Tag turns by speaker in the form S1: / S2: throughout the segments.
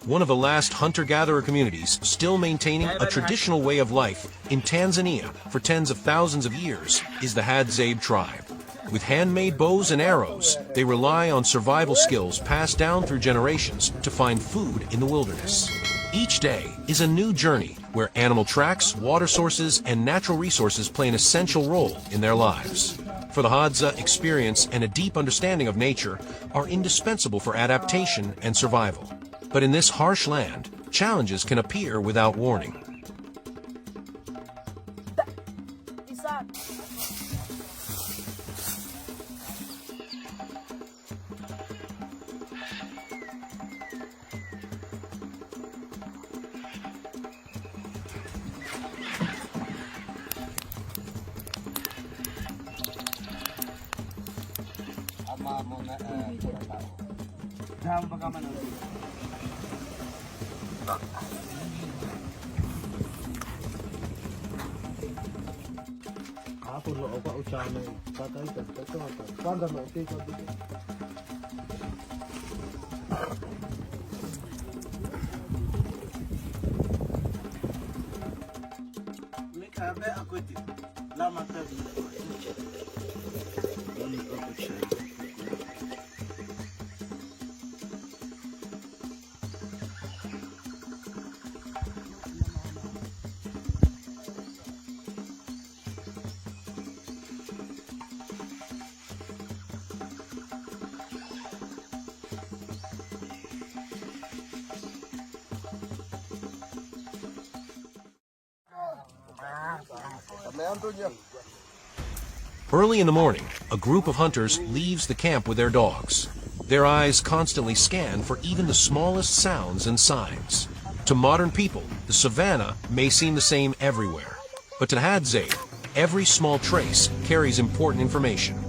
S1: One of the last hunter-gatherer communities still maintaining a traditional way of life in Tanzania for tens of thousands of years is the Hadzabe tribe. With handmade bows and arrows, they rely on survival skills passed down through generations to find food in the wilderness. Each day is a new journey where animal tracks, water sources, and natural resources play an essential role in their lives. For the Hadza, experience and a deep understanding of nature are indispensable for adaptation and survival. But in this harsh land, challenges can appear without warning. Early in the morning, a group of hunters leaves the camp with their dogs. Their eyes constantly scan for even the smallest sounds and signs. To modern people, the savannah may seem the same everywhere, but to Hadzabe, every small trace carries important information.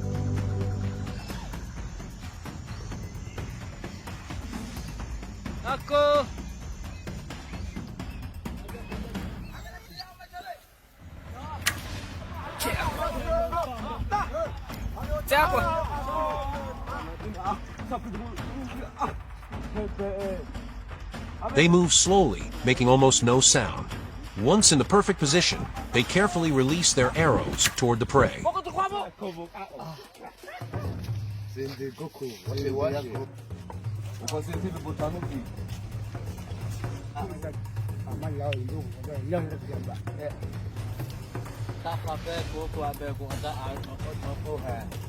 S1: They move slowly, making almost no sound. Once in the perfect position, they carefully release their arrows toward the prey.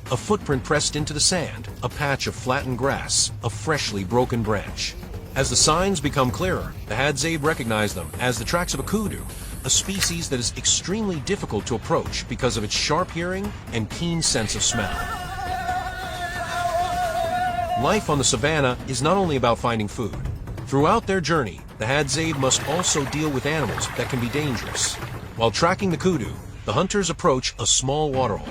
S1: A footprint pressed into the sand, a patch of flattened grass, a freshly broken branch. As the signs become clearer, the Hadzabe recognize them as the tracks of a kudu, a species that is extremely difficult to approach because of its sharp hearing and keen sense of smell. Life on the savannah is not only about finding food. Throughout their journey, the Hadzabe must also deal with animals that can be dangerous. While tracking the kudu, the hunters approach a small waterhole.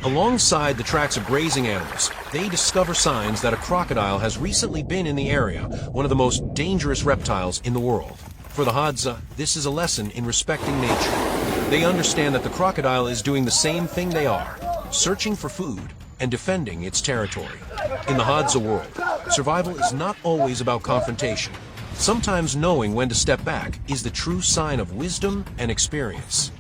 S1: Alongside the tracks of grazing animals, they discover signs that a crocodile has recently been in the area, one of the most dangerous reptiles in the world. For the Hadza, this is a lesson in respecting nature. They understand that the crocodile is doing the same thing they are, searching for food and defending its territory. In the Hadza world, survival is not always about confrontation. Sometimes knowing when to step back is the true sign of wisdom and experience.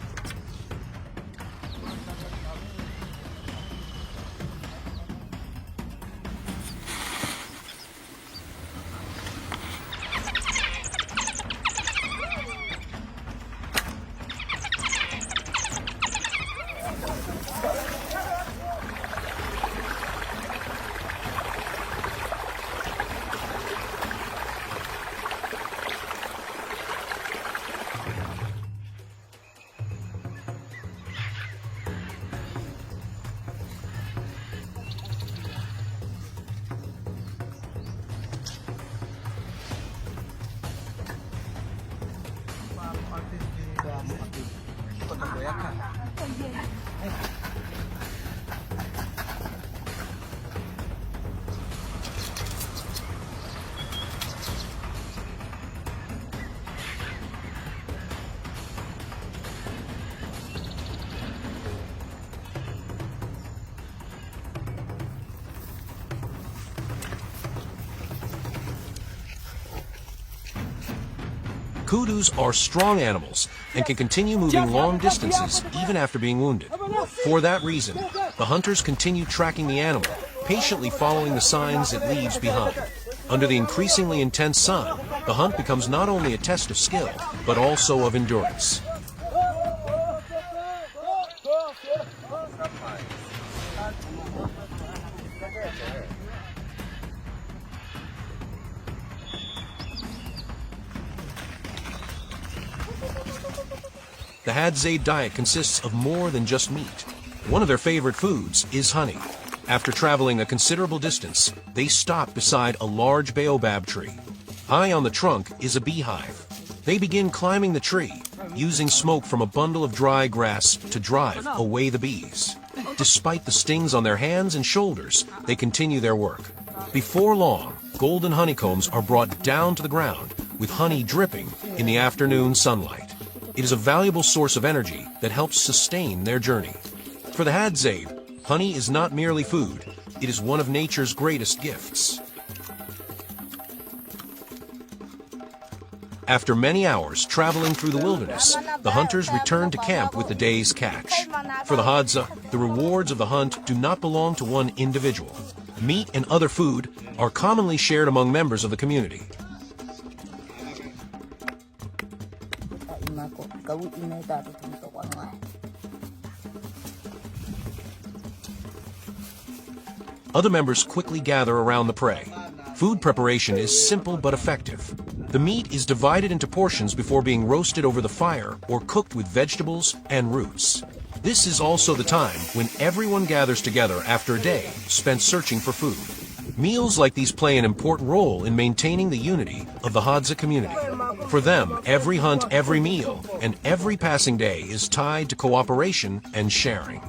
S1: Kudus are strong animals and can continue moving long distances even after being wounded. For that reason, the hunters continue tracking the animal, patiently following the signs it leaves behind. Under the increasingly intense sun, the hunt becomes not only a test of skill, but also of endurance. The Hadzaid diet consists of more than just meat. One of their favorite foods is honey. After traveling a considerable distance, they stop beside a large baobab tree. High on the trunk is a beehive. They begin climbing the tree, using smoke from a bundle of dry grass to drive away the bees. Despite the stings on their hands and shoulders, they continue their work. Before long, golden honeycombs are brought down to the ground, with honey dripping in the afternoon sunlight. It is a valuable source of energy that helps sustain their journey. For the Hadzaid, honey is not merely food, it is one of nature's greatest gifts. After many hours traveling through the wilderness, the hunters return to camp with the day's catch. For the Hadza, the rewards of the hunt do not belong to one individual. Meat and other food are commonly shared among members of the community. Other members quickly gather around the prey. Food preparation is simple but effective. The meat is divided into portions before being roasted over the fire or cooked with vegetables and roots. This is also the time when everyone gathers together after a day spent searching for food. Meals like these play an important role in maintaining the unity of the Hadza community. For them, every hunt, every meal, and every passing day is tied to cooperation and sharing.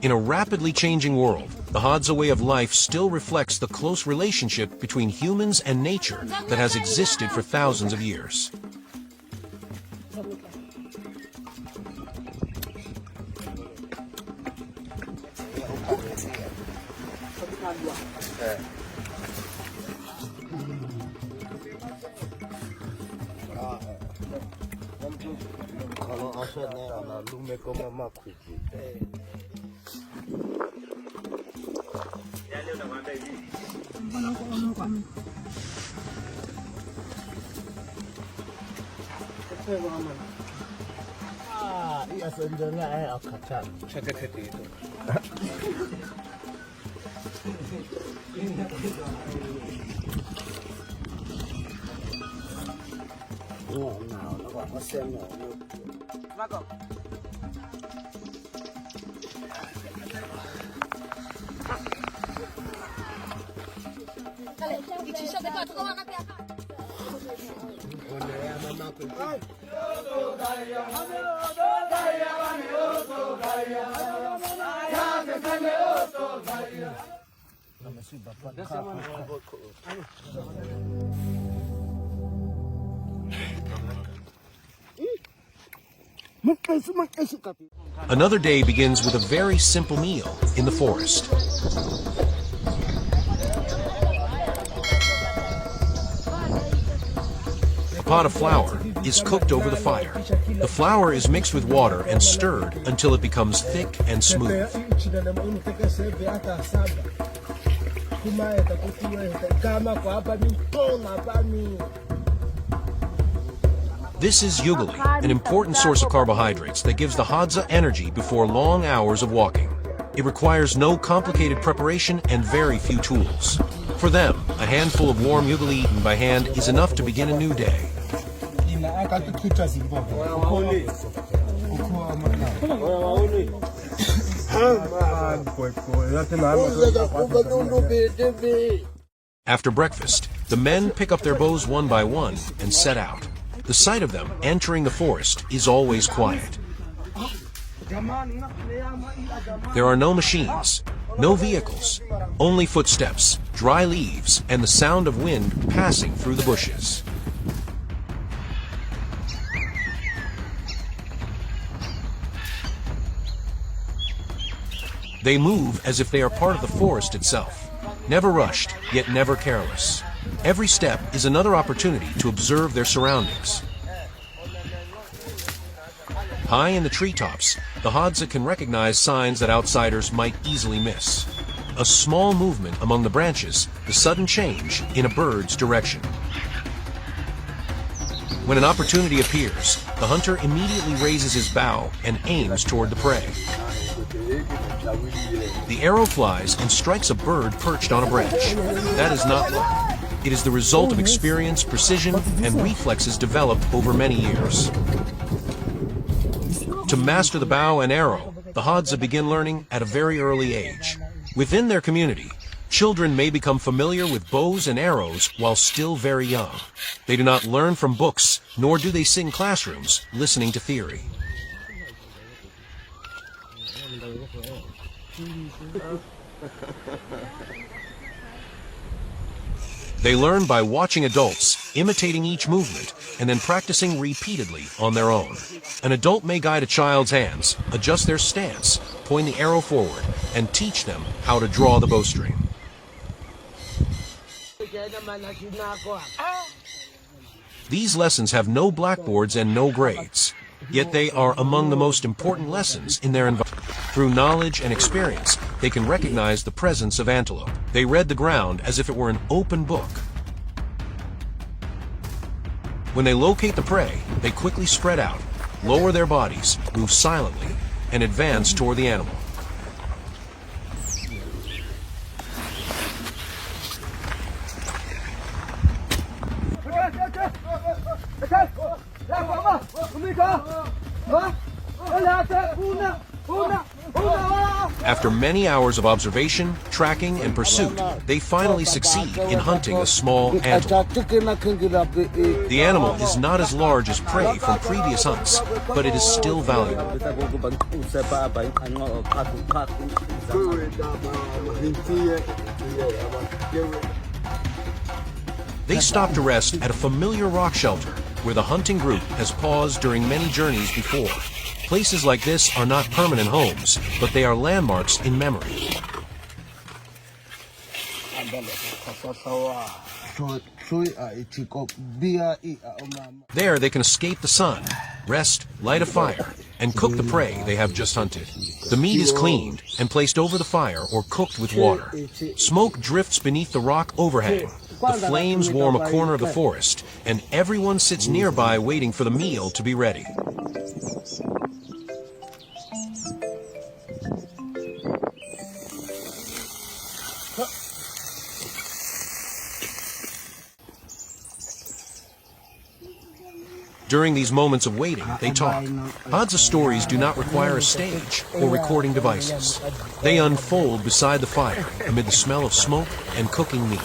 S1: In a rapidly changing world, the Hadza way of life still reflects the close relationship between humans and nature that has existed for thousands of years. Another day begins with a very simple meal in the forest. A pot of flour is cooked over the fire. The flour is mixed with water and stirred until it becomes thick and smooth. This is ugali, an important source of carbohydrates that gives the Hadza energy before long hours of walking. It requires no complicated preparation and very few tools. For them, a handful of warm ugali eaten by hand is enough to begin a new day. After breakfast, the men pick up their bows one by one and set out. The sight of them entering the forest is always quiet. There are no machines, no vehicles, only footsteps, dry leaves, and the sound of wind passing through the bushes. They move as if they are part of the forest itself, never rushed, yet never careless. Every step is another opportunity to observe their surroundings. High in the treetops, the Hadza can recognize signs that outsiders might easily miss. A small movement among the branches, the sudden change in a bird's direction. When an opportunity appears, the hunter immediately raises his bow and aims toward the prey. The arrow flies and strikes a bird perched on a branch. That is not luck. It is the result of experience, precision, and reflexes developed over many years. To master the bow and arrow, the Hadza begin learning at a very early age. Within their community, children may become familiar with bows and arrows while still very young. They do not learn from books, nor do they sit in classrooms listening to theory. They learn by watching adults, imitating each movement, and then practicing repeatedly on their own. An adult may guide a child's hands, adjust their stance, point the arrow forward, and teach them how to draw the bowstring. These lessons have no blackboards and no grades, yet they are among the most important lessons in their environment. Through knowledge and experience, they can recognize the presence of antelope. They read the ground as if it were an open book. When they locate the prey, they quickly spread out, lower their bodies, move silently, and advance toward the animal. After many hours of observation, tracking, and pursuit, they finally succeed in hunting a small antelope. The animal is not as large as prey from previous hunts, but it is still valuable. They stop to rest at a familiar rock shelter where the hunting group has paused during many journeys before. Places like this are not permanent homes, but they are landmarks in memory. There they can escape the sun, rest, light a fire, and cook the prey they have just hunted. The meat is cleaned and placed over the fire or cooked with water. Smoke drifts beneath the rock overhang. The flames warm a corner of the forest, and everyone sits nearby waiting for the meal to be ready. During these moments of waiting, they talk. Hadza stories do not require a stage or recording devices. They unfold beside the fire, amid the smell of smoke and cooking meat.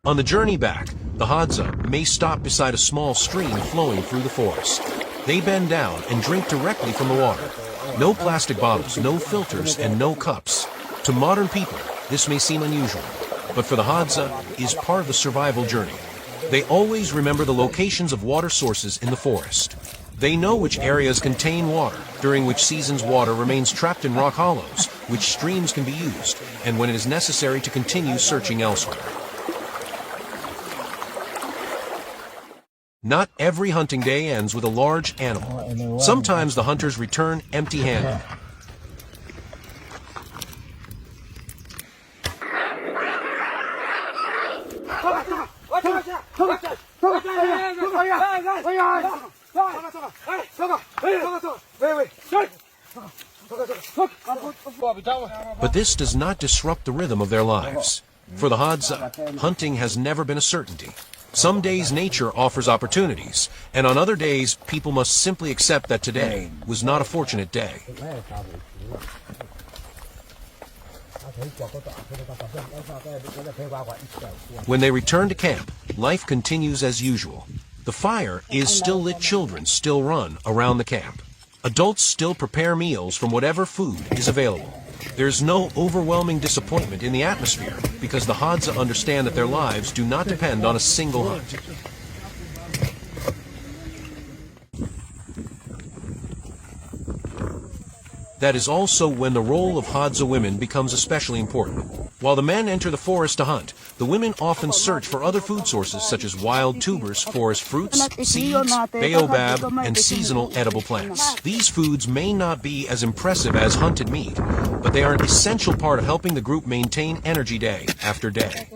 S1: On the journey back, the Hadza may stop beside a small stream flowing through the forest. They bend down and drink directly from the water. No plastic bottles, no filters, and no cups. To modern people, this may seem unusual, but for the Hadza, it is part of the survival journey. They always remember the locations of water sources in the forest. They know which areas contain water, during which seasons water remains trapped in rock hollows, which streams can be used, and when it is necessary to continue searching elsewhere. Not every hunting day ends with a large animal. Sometimes the hunters return empty-handed. But this does not disrupt the rhythm of their lives. For the Hadza, hunting has never been a certainty. Some days nature offers opportunities, and on other days people must simply accept that today was not a fortunate day. When they return to camp, life continues as usual. The fire is still lit, children still run around the camp. Adults still prepare meals from whatever food is available. There's no overwhelming disappointment in the atmosphere because the Hadza understand that their lives do not depend on a single hunt. That is also when the role of Hadza women becomes especially important. While the men enter the forest to hunt, the women often search for other food sources such as wild tubers, forest fruits, seeds, baobab, and seasonal edible plants. These foods may not be as impressive as hunted meat, but they are an essential part of helping the group maintain energy day after day.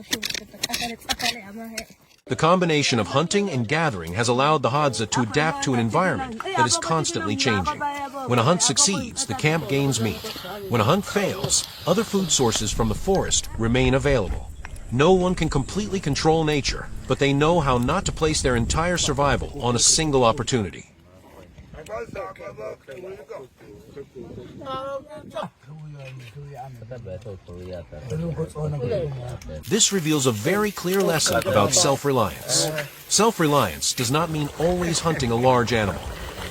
S1: The combination of hunting and gathering has allowed the Hadza to adapt to an environment that is constantly changing. When a hunt succeeds, the camp gains meat. When a hunt fails, other food sources from the forest remain available. No one can completely control nature, but they know how not to place their entire survival on a single opportunity. This reveals a very clear lesson about self-reliance. Self-reliance does not mean always hunting a large animal.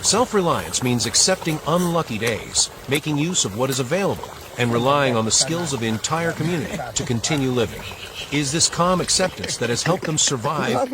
S1: Self-reliance means accepting unlucky days, making use of what is available, and relying on the skills of the entire community to continue living. It is this calm acceptance that has helped them survive